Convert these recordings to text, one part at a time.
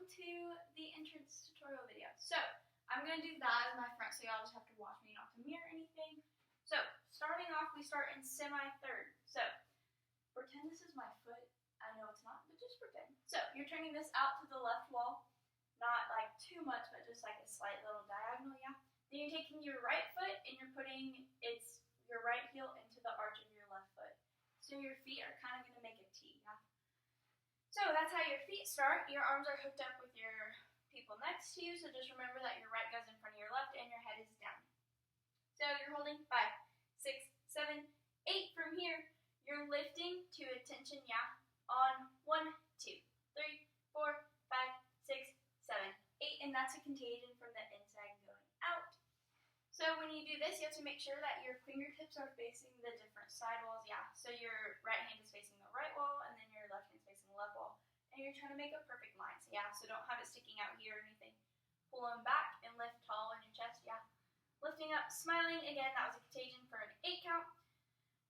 to the entrance tutorial video. So I'm going to do that as my front, so y'all just have to watch me, not to mirror anything. So starting off, we start in semi-third. So pretend this is my foot. I know it's not, but just pretend. So you're turning this out to the left wall, not like too much, but just like a slight little diagonal, yeah. Then you're taking your right foot and you're putting your right heel into the arch of your left foot. So your feet are kind of going to make a T, yeah. So that's how your feet start. Your arms are hooked up with your people next to you, so just remember that your right goes in front of your left and your head is down. So you're holding 5, 6, 7, 8. From here, you're lifting to attention, yeah, on 1, 2, 3, 4, 5, 6, 7, 8, and that's a contagion from the inside going out. So when you do this, you have to make sure that your fingertips are facing the different side walls, yeah. So your right hand is facing the right wall, and then your left hand is facing the left wall. And you're trying to make a perfect line, so yeah. So don't have it sticking out here or anything. Pull them back and lift tall in your chest, yeah. Lifting up, smiling, again, that was a contagion for an 8 count.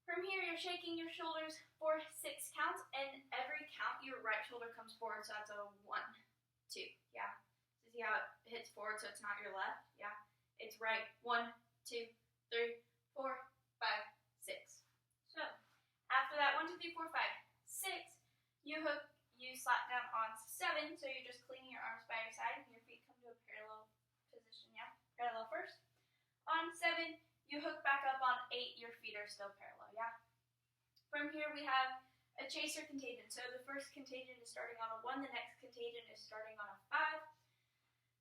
From here, you're shaking your shoulders for 6 counts, and every count, your right shoulder comes forward, so that's a 1, 2, yeah. So see how it hits forward, so it's not your left, yeah. It's right, 1, 2, 3, 4, 5, 6. So, after that, 1, 2, 3, 4, 5, 6, you slap down on 7, so you're just cleaning your arms by your side, and your feet come to a parallel position, yeah? Parallel first. On 7, you hook back up on 8, your feet are still parallel, yeah? From here, we have a chaser contagion. So the first contagion is starting on a 1, the next contagion is starting on a 5.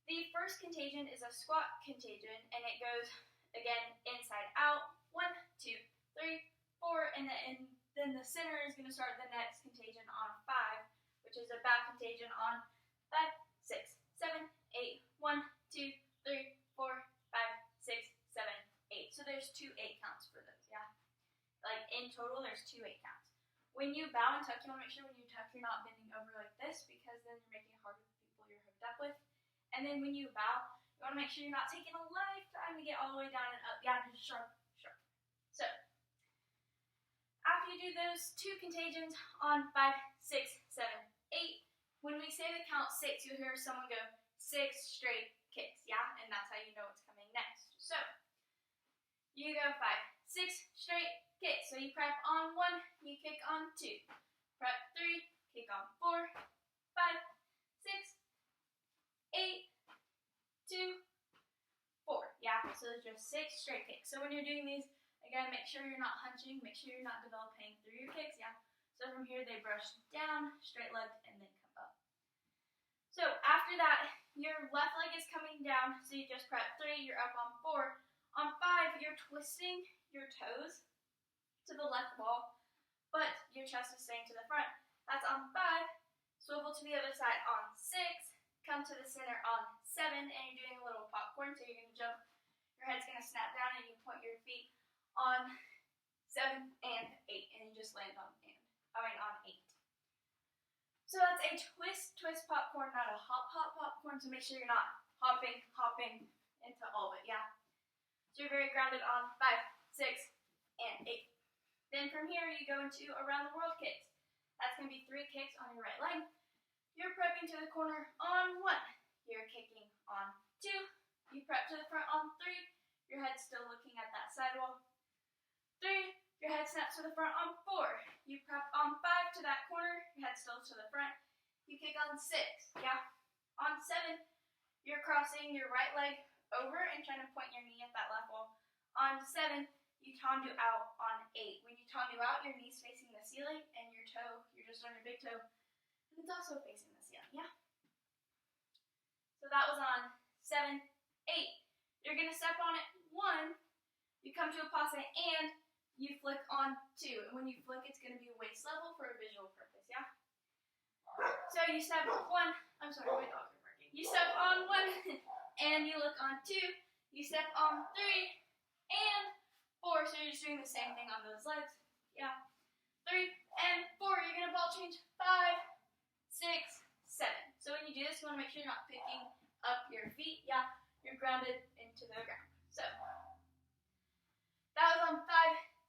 The first contagion is a squat contagion, and it goes, again, inside out, 1, 2, 3, 4, and then the center is going to start the next contagion on a 5, which is a back contagion on 5, 6, 7, 8, 1, 2, 3, 4, 5, 6, 7, 8. So there's 2 8 counts for those, yeah? Like in total, there's 2 8 counts. When you bow and tuck, you want to make sure when you tuck, you're not bending over like this, because then you're making it harder for the people you're hooked up with. And then when you bow, you want to make sure you're not taking a lifetime to get all the way down and up. Yeah, just sharp, sharp. So, after you do those 2 contagions on 5, 6, 7, 8, when we say the count 6, you'll hear someone go 6 straight kicks, yeah? And that's how you know what's coming next. So, you go 5, 6 straight kicks. So you prep on 1, you kick on 2. Prep 3, kick on 4, 5, 6, 8, 2, 4. Yeah, so there's just 6 straight kicks. So when you're doing these, again, make sure you're not hunching, make sure you're not developing through your kicks, yeah. So from here, they brush down, straight legged, and then come up. So after that, your left leg is coming down, so you just prep 3, you're up on 4. On 5, you're twisting your toes to the left wall, but your chest is staying to the front. That's on 5. Swivel to the other side on 6. Come to the center on 7, and you're doing a little popcorn, so you're going to jump. Your head's going to snap down, and you point your feet on 7 and 8, and you just land on 8. So that's a twist popcorn, not a hop popcorn, so make sure you're not hopping into all of it, yeah? So you're very grounded on 5, 6, and 8. Then from here, you go into around the world kicks. That's going to be 3 kicks on your right leg. You're prepping to the corner on 1. You're kicking on 2. You prep to the front on 3. Your head's still looking at that sidewall. 3. Your head snaps to the front on 4. You prep on 5 to that corner. Your head still to the front. You kick on 6. Yeah. On 7, you're crossing your right leg over and trying to point your knee at that left wall. On 7, you tandu out on 8. When you tandu out, your knee's facing the ceiling, and your toe, you're just on your big toe, and it's also facing the ceiling, yeah? So that was on 7, 8. You're going to step on it 1, you come to a passe, and you flick on 2. And when you flick, it's going to be waist level for a visual purpose, yeah? So you step 1, I'm sorry, my dogs are barking. You step on 1, and you look on 2. You step on 3, and 4. So you're just doing the same thing on those legs, yeah? 3 and 4. You're going to ball change 5, 6, 7. So when you do this, you want to make sure you're not picking up your feet. Yeah, you're grounded into the ground. So that was on 5,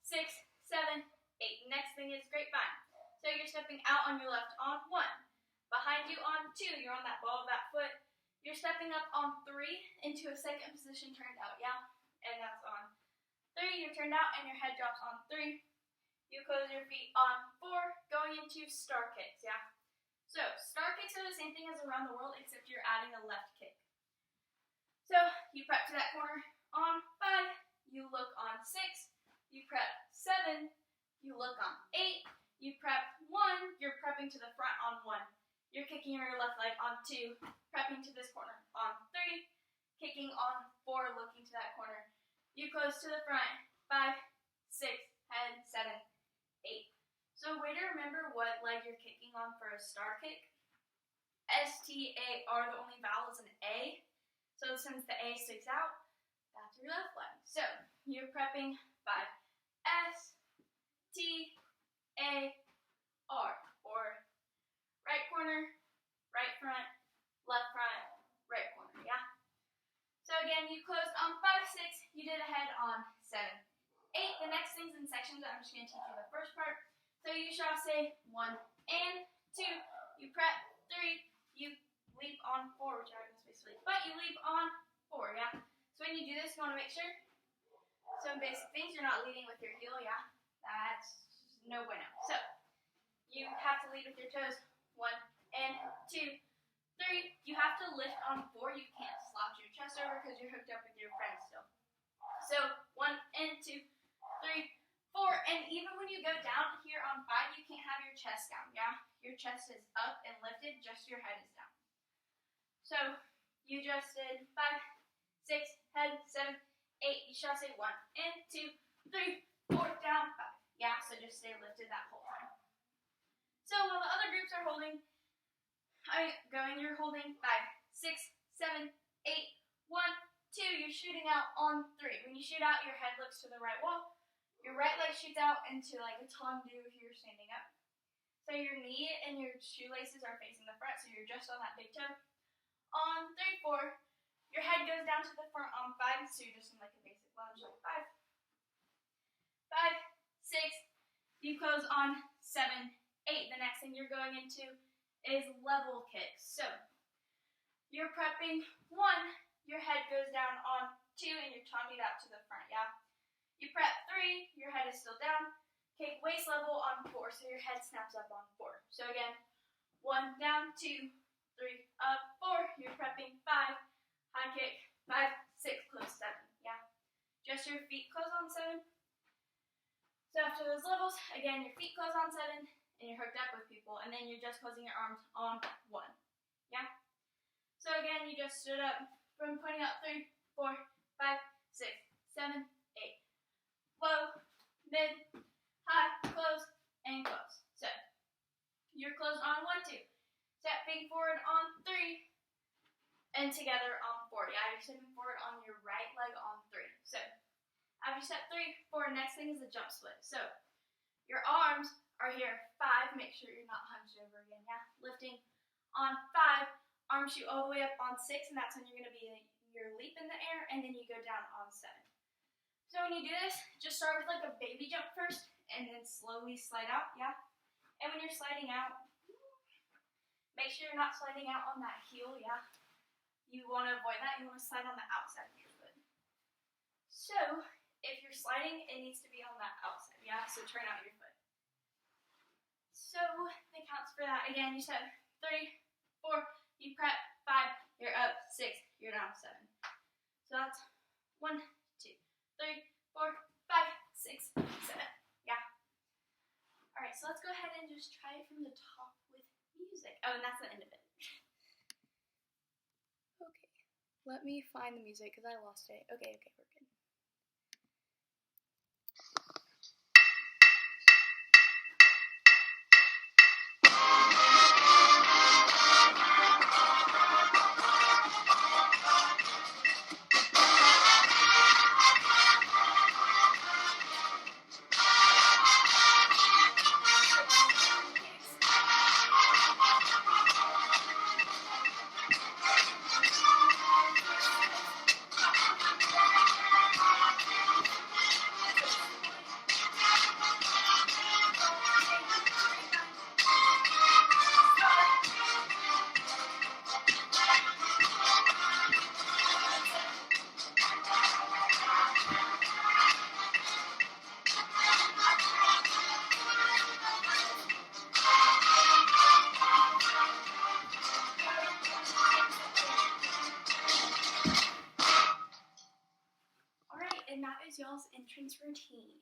6, 7, 8. Next thing is grapevine. So you're stepping out on your left on 1. Behind do on 2, you're on that ball of that foot. You're stepping up on 3 into a second position turned out, yeah? And that's on 3, you're turned out and your head drops on 3. You close your feet on 4, going into star kicks, yeah? So, star kicks are the same thing as around the world, except you're adding a left kick. So, you prep to that corner on 5, you look on 6, you prep 7, you look on 8, you prep 1, you're prepping to the front on 1. You're kicking your left leg on 2, prepping to this corner on 3, kicking on 4, looking to that corner. You close to the front, 5, 6, and 7, 8. So way to remember what leg you're kicking on for a star kick. S-T-A-R, the only vowel is an A. So since the A sticks out, that's your left leg. So you're prepping 5, S-T-A-R, or right corner, right front, right corner, yeah? So again, you closed on 5, 6, you did a head on 7, 8. The next things in sections, I'm just going to teach you the first part. So you shall say 1 and 2, you prep 3, you leap on 4, which I was basically, but you leap on 4, yeah? So when you do this, you want to make sure some basic things, you're not leading with your heel, yeah? That's no bueno. So you have to lead with your toes, 1 and 2, 3. You have to lift on 4, you can't slouch your chest over because you're hooked up with your friend still. So 1 and 2, 3, 4, and even when you go down here on 5, you can't have your chest down, yeah? Your chest is up and lifted, just your head is down. So you just did 5, 6, head, 7, 8. You shall say 1 and 2, 3, 4, down, 5. Yeah, so just stay lifted that whole time. So while the other groups are holding, you're holding 5, 6, 7, 8, 1, 2. You're shooting out on 3. When you shoot out, your head looks to the right wall. Your right leg shoots out into like a tendu if you're standing up. So your knee and your shoelaces are facing the front, so you're just on that big toe. On 3, 4, your head goes down to the front on 5, so you're just in like a basic lunge, like 5, 6, you close on 7, 8. The next thing you're going into is level kicks. So you're prepping 1, your head goes down on 2, and you're tendued out to the front, yeah? You prep 3, your head is still down. Kick waist level on 4, so your head snaps up on 4. So again, 1 down, 2, 3 up, 4. You're prepping 5, high kick, 5, 6, close 7. Yeah, just your feet close on 7. So after those levels, again, your feet close on 7, and you're hooked up with people, and then you're just closing your arms on 1. Yeah. So again, you just stood up from pointing out 3, 4, 5, 6, 7, 8. Low, mid, high, close, and close. So you're closed on 1, 2. Stepping forward on 3, and together on 4. Yeah, you're stepping forward on your right leg on 3. So after step 3, 4, next thing is the jump split. So your arms are here, 5. Make sure you're not hunched over again. Yeah, lifting on 5. Arms shoot all the way up on 6, and that's when you're going to be your leap in the air, and then you go down on 7. So when you do this, just start with like a baby jump first, and then slowly slide out, yeah? And when you're sliding out, make sure you're not sliding out on that heel, yeah? You want to avoid that. You want to slide on the outside of your foot. So if you're sliding, it needs to be on that outside, yeah? So turn out your foot. So the counts for that, again, you said 3, 4, you prep, 5, you're up, 6, you're down, 7. So that's 1, 2, 3, 4, 5, 6, 7. Yeah. All right, so let's go ahead and just try it from the top with music. Oh, and that's the end of it. Okay, let me find the music because I lost it. Okay, we're good. and that is y'all's entrance routine.